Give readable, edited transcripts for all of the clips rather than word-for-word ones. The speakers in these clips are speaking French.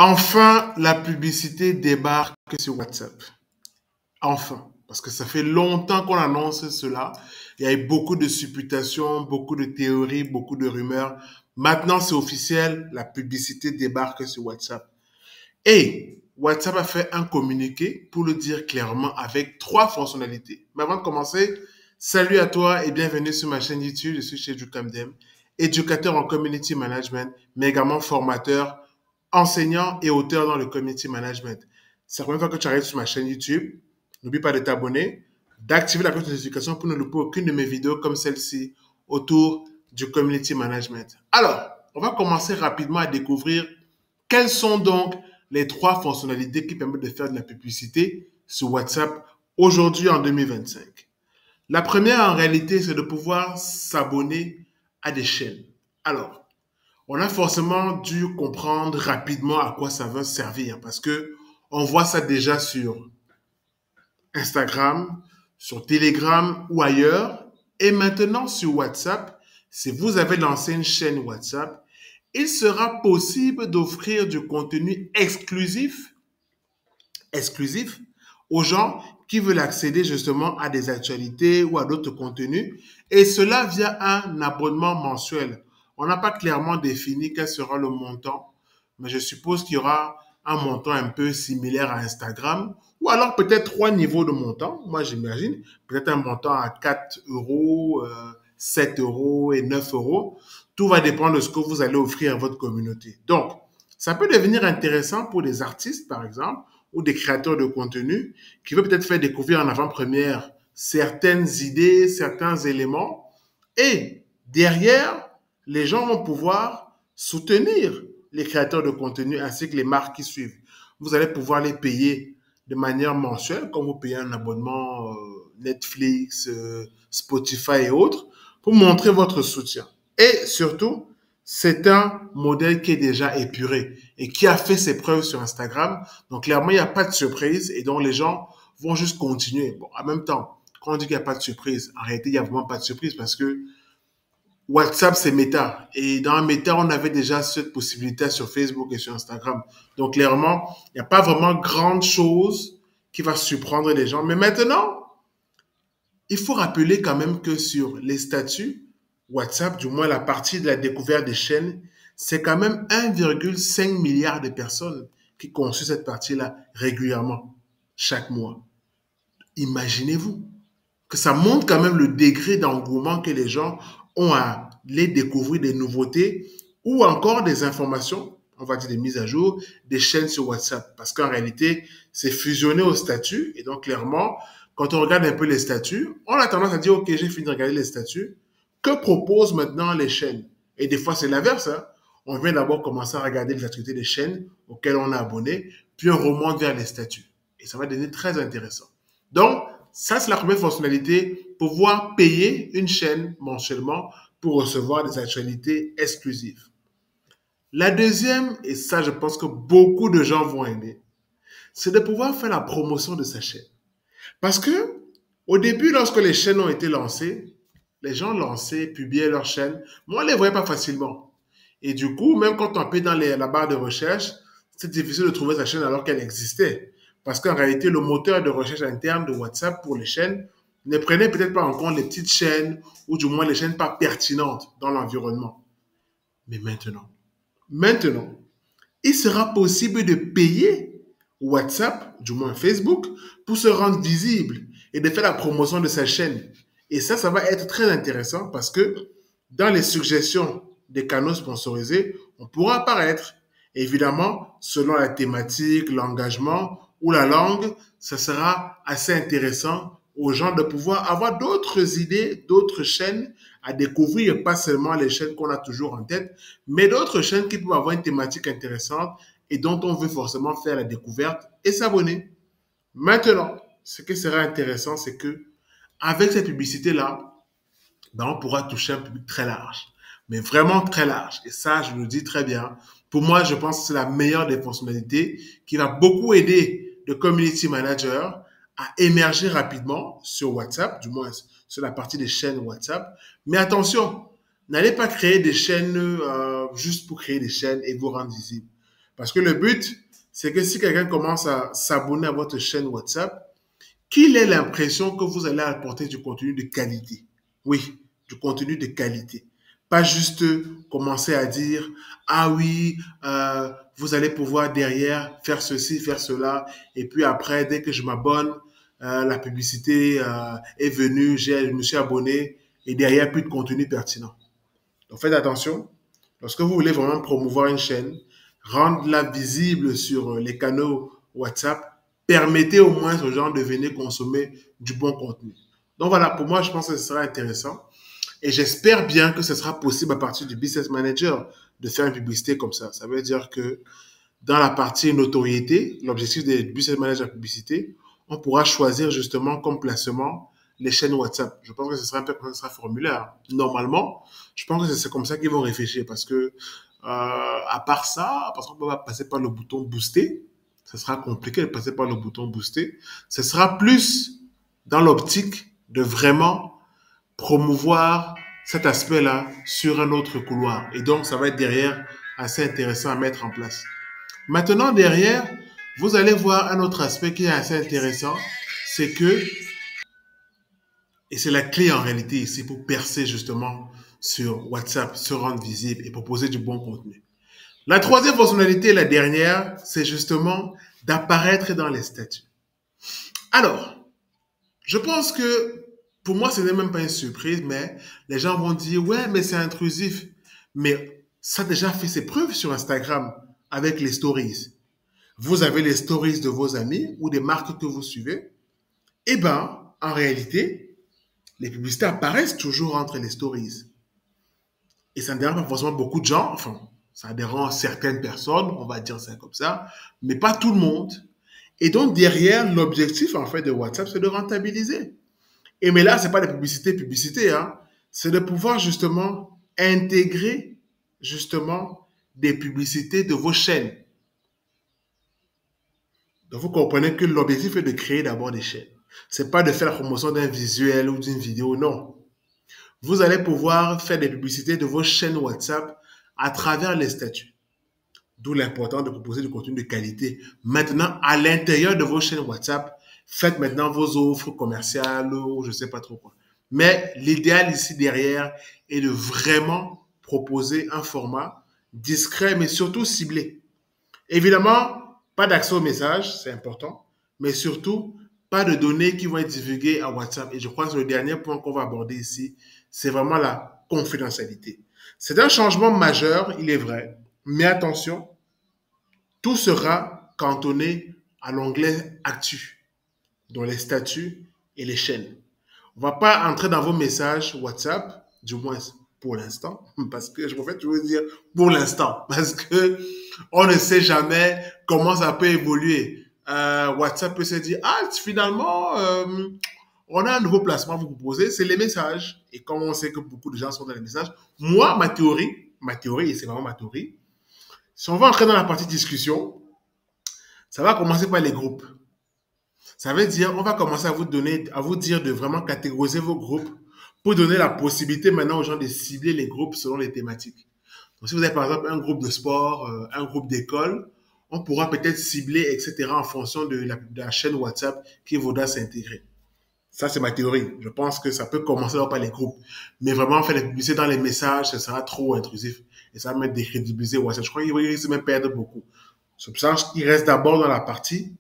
Enfin, la publicité débarque sur WhatsApp. Enfin. Parce que ça fait longtemps qu'on annonce cela. Il y a eu beaucoup de supputations, beaucoup de théories, beaucoup de rumeurs. Maintenant, c'est officiel. La publicité débarque sur WhatsApp. Et WhatsApp a fait un communiqué pour le dire clairement avec 3 fonctionnalités. Mais avant de commencer, salut à toi et bienvenue sur ma chaîne YouTube. Je suis chez Jukamdem, éducateur en community management, mais également formateur, enseignant et auteur dans le community management. C'est la première fois que tu arrives sur ma chaîne YouTube. N'oublie pas de t'abonner, d'activer la cloche de notification pour ne louper aucune de mes vidéos comme celle-ci autour du community management. Alors, on va commencer rapidement à découvrir quelles sont donc les 3 fonctionnalités qui permettent de faire de la publicité sur WhatsApp aujourd'hui en 2025. La première, en réalité, c'est de pouvoir s'abonner à des chaînes. Alors, on a forcément dû comprendre rapidement à quoi ça va servir parce que on voit ça déjà sur Instagram, sur Telegram ou ailleurs. Et maintenant sur WhatsApp, si vous avez lancé une chaîne WhatsApp, il sera possible d'offrir du contenu exclusif aux gens qui veulent accéder justement à des actualités ou à d'autres contenus, et cela via un abonnement mensuel. On n'a pas clairement défini quel sera le montant, mais je suppose qu'il y aura un montant un peu similaire à Instagram, ou alors peut-être 3 niveaux de montant, moi j'imagine, peut-être un montant à 4 euros, 7 euros et 9 euros. Tout va dépendre de ce que vous allez offrir à votre communauté. Donc, ça peut devenir intéressant pour des artistes, par exemple, ou des créateurs de contenu qui veulent peut-être faire découvrir en avant-première certaines idées, certains éléments. Et derrière, les gens vont pouvoir soutenir les créateurs de contenu ainsi que les marques qui suivent. Vous allez pouvoir les payer de manière mensuelle, comme vous payez un abonnement Netflix, Spotify et autres, pour montrer votre soutien. Et surtout, c'est un modèle qui est déjà épuré et qui a fait ses preuves sur Instagram. Donc, clairement, il n'y a pas de surprise et donc les gens vont juste continuer. Bon, en même temps, quand on dit qu'il n'y a pas de surprise, en réalité, il n'y a vraiment pas de surprise parce que WhatsApp, c'est Meta. Et dans Meta, on avait déjà cette possibilité sur Facebook et sur Instagram. Donc, clairement, il n'y a pas vraiment grande chose qui va surprendre les gens. Mais maintenant, il faut rappeler quand même que sur les statuts, WhatsApp, du moins la partie de la découverte des chaînes, c'est quand même 1,5 milliard de personnes qui consultent cette partie-là régulièrement, chaque mois. Imaginez-vous que ça montre quand même le degré d'engouement que les gens ont à les découvrir des nouveautés ou encore des informations, on va dire des mises à jour, des chaînes sur WhatsApp. Parce qu'en réalité, c'est fusionné au statut et donc clairement, quand on regarde un peu les statuts, on a tendance à dire, OK, j'ai fini de regarder les statuts. Que proposent maintenant les chaînes? Et des fois, c'est l'inverse. Hein. On vient d'abord commencer à regarder les activités des chaînes auxquelles on est abonné, puis on remonte vers les statuts. Et ça va devenir très intéressant. Donc, ça, c'est la première fonctionnalité, pouvoir payer une chaîne mensuellement pour recevoir des actualités exclusives. La deuxième, et ça, je pense que beaucoup de gens vont aimer, c'est de pouvoir faire la promotion de sa chaîne. Parce que, au début, lorsque les chaînes ont été lancées, les gens lançaient, publiaient leurs chaînes, mais on ne les voyait pas facilement. Et du coup, même quand on paie dans la barre de recherche, c'est difficile de trouver sa chaîne alors qu'elle existait. Parce qu'en réalité, le moteur de recherche interne de WhatsApp pour les chaînes ne prenait peut-être pas en compte les petites chaînes ou du moins les chaînes pas pertinentes dans l'environnement. Mais maintenant, il sera possible de payer WhatsApp, du moins Facebook, pour se rendre visible et de faire la promotion de sa chaîne. Et ça va être très intéressant parce que dans les suggestions des canaux sponsorisés, on pourra apparaître. Évidemment, selon la thématique, l'engagement ou la langue, ça sera assez intéressant aux gens de pouvoir avoir d'autres idées, d'autres chaînes à découvrir, pas seulement les chaînes qu'on a toujours en tête, mais d'autres chaînes qui peuvent avoir une thématique intéressante et dont on veut forcément faire la découverte et s'abonner. Maintenant, ce qui sera intéressant, c'est que avec cette publicité-là, ben, on pourra toucher un public très large, mais vraiment très large. Et ça, je le dis très bien. Pour moi, je pense que c'est la meilleure des fonctionnalités qui va beaucoup aider le community manager à émerger rapidement sur WhatsApp, du moins sur la partie des chaînes WhatsApp. Mais attention, n'allez pas créer des chaînes juste pour créer des chaînes et vous rendre visible. Parce que le but, c'est que si quelqu'un commence à s'abonner à votre chaîne WhatsApp, qu'il ait l'impression que vous allez apporter du contenu de qualité. Oui, du contenu de qualité. Pas juste commencer à dire, ah oui, vous allez pouvoir derrière faire ceci, faire cela, et puis après, dès que je m'abonne, la publicité est venue, je me suis abonné, et derrière, plus de contenu pertinent. Donc faites attention. Lorsque vous voulez vraiment promouvoir une chaîne, rendre-la visible sur les canaux WhatsApp, permettez au moins aux gens de venir consommer du bon contenu. Donc voilà, pour moi, je pense que ce sera intéressant. Et j'espère bien que ce sera possible à partir du Business Manager de faire une publicité comme ça. Ça veut dire que dans la partie notoriété, l'objectif des Business Manager publicité, on pourra choisir justement comme placement les chaînes WhatsApp. Je pense que ce sera un peu comme ça sera formulaire. Normalement, je pense que c'est comme ça qu'ils vont réfléchir parce que, à part ça, parce qu'on peut pas passer par le bouton booster, ce sera compliqué de passer par le bouton booster. Ce sera plus dans l'optique de vraiment promouvoir cet aspect-là sur un autre couloir. Et donc, ça va être derrière assez intéressant à mettre en place. Maintenant, derrière, vous allez voir un autre aspect qui est assez intéressant, c'est que, et c'est la clé en réalité ici pour percer justement sur WhatsApp, se rendre visible et proposer du bon contenu. La troisième fonctionnalité, la dernière, c'est justement d'apparaître dans les statuts. Alors, je pense que pour moi, ce n'est même pas une surprise, mais les gens vont dire, ouais, mais c'est intrusif. Mais ça a déjà fait ses preuves sur Instagram avec les stories. Vous avez les stories de vos amis ou des marques que vous suivez. Eh bien, en réalité, les publicités apparaissent toujours entre les stories. Et ça ne dérange pas forcément beaucoup de gens. Enfin, ça dérange certaines personnes, on va dire ça comme ça, mais pas tout le monde. Et donc, derrière, l'objectif, en fait, de WhatsApp, c'est de rentabiliser. Et mais là, ce n'est pas des publicités, hein. C'est de pouvoir justement intégrer justement des publicités de vos chaînes. Donc, vous comprenez que l'objectif est de créer d'abord des chaînes. Ce n'est pas de faire la promotion d'un visuel ou d'une vidéo, non. Vous allez pouvoir faire des publicités de vos chaînes WhatsApp à travers les statuts. D'où l'importance de proposer du contenu de qualité. Maintenant, à l'intérieur de vos chaînes WhatsApp, faites maintenant vos offres commerciales ou je ne sais pas trop quoi. Mais l'idéal ici derrière est de vraiment proposer un format discret, mais surtout ciblé. Évidemment, pas d'accès au message, c'est important, mais surtout, pas de données qui vont être divulguées à WhatsApp. Et je crois que le dernier point qu'on va aborder ici, c'est vraiment la confidentialité. C'est un changement majeur, il est vrai, mais attention, tout sera cantonné à l'onglet Actu, dans les statuts et les chaînes. On ne va pas entrer dans vos messages WhatsApp, du moins pour l'instant, parce que je préfère toujours dire pour l'instant, parce que on ne sait jamais comment ça peut évoluer. WhatsApp peut se dire, ah, finalement, on a un nouveau placement à vous proposer, c'est les messages. Et comme on sait que beaucoup de gens sont dans les messages, moi, ma théorie, et c'est vraiment ma théorie, si on va entrer dans la partie discussion, ça va commencer par les groupes. Ça veut dire, on va commencer à vous donner, à vous dire de vraiment catégoriser vos groupes pour donner la possibilité maintenant aux gens de cibler les groupes selon les thématiques. Donc, si vous avez par exemple un groupe de sport, un groupe d'école, on pourra peut-être cibler, etc. en fonction de la chaîne WhatsApp qui voudra s'intégrer. Ça, c'est ma théorie. Je pense que ça peut commencer par les groupes. Mais vraiment, faire les publicités dans les messages, ça sera trop intrusif. Et ça va même décrédibiliser WhatsApp. Je crois qu'il risque même perdre beaucoup. C'est pour ça qu'il reste d'abord dans la partie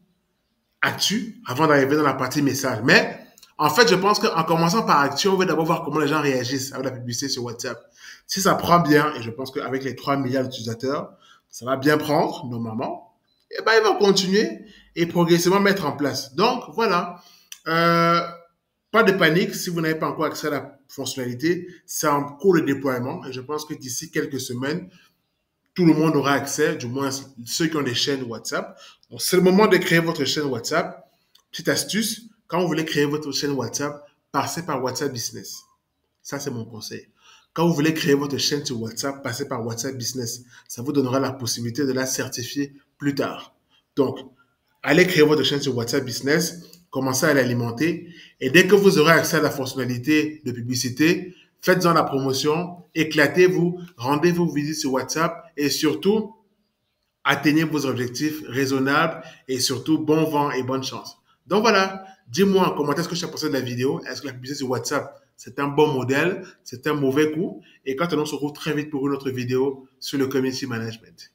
actu avant d'arriver dans la partie message. Mais en fait, je pense qu'en commençant par actu, on veut d'abord voir comment les gens réagissent avec la publicité sur WhatsApp. Si ça prend bien, et je pense qu'avec les 3 milliards d'utilisateurs, ça va bien prendre, normalement, et ben ils vont continuer et progressivement mettre en place. Donc, voilà. Euh, Pas de panique si vous n'avez pas encore accès à la fonctionnalité. C'est en cours de déploiement et je pense que d'ici quelques semaines, tout le monde aura accès, du moins ceux qui ont des chaînes WhatsApp. Donc, c'est le moment de créer votre chaîne WhatsApp. Petite astuce, quand vous voulez créer votre chaîne WhatsApp, passez par WhatsApp Business. Ça, c'est mon conseil. Quand vous voulez créer votre chaîne sur WhatsApp, passez par WhatsApp Business. Ça vous donnera la possibilité de la certifier plus tard. Donc, allez créer votre chaîne sur WhatsApp Business, commencez à l'alimenter et dès que vous aurez accès à la fonctionnalité de publicité, faites-en la promotion, éclatez-vous, rendez-vous visite sur WhatsApp et surtout, Atteignez vos objectifs raisonnables et surtout bon vent et bonne chance. Donc voilà, dis-moi en commentaire ce que tu as pensé de la vidéo. Est-ce que la publicité sur WhatsApp, c'est un bon modèle, c'est un mauvais coup? Et quand on se retrouve très vite pour une autre vidéo sur le community management.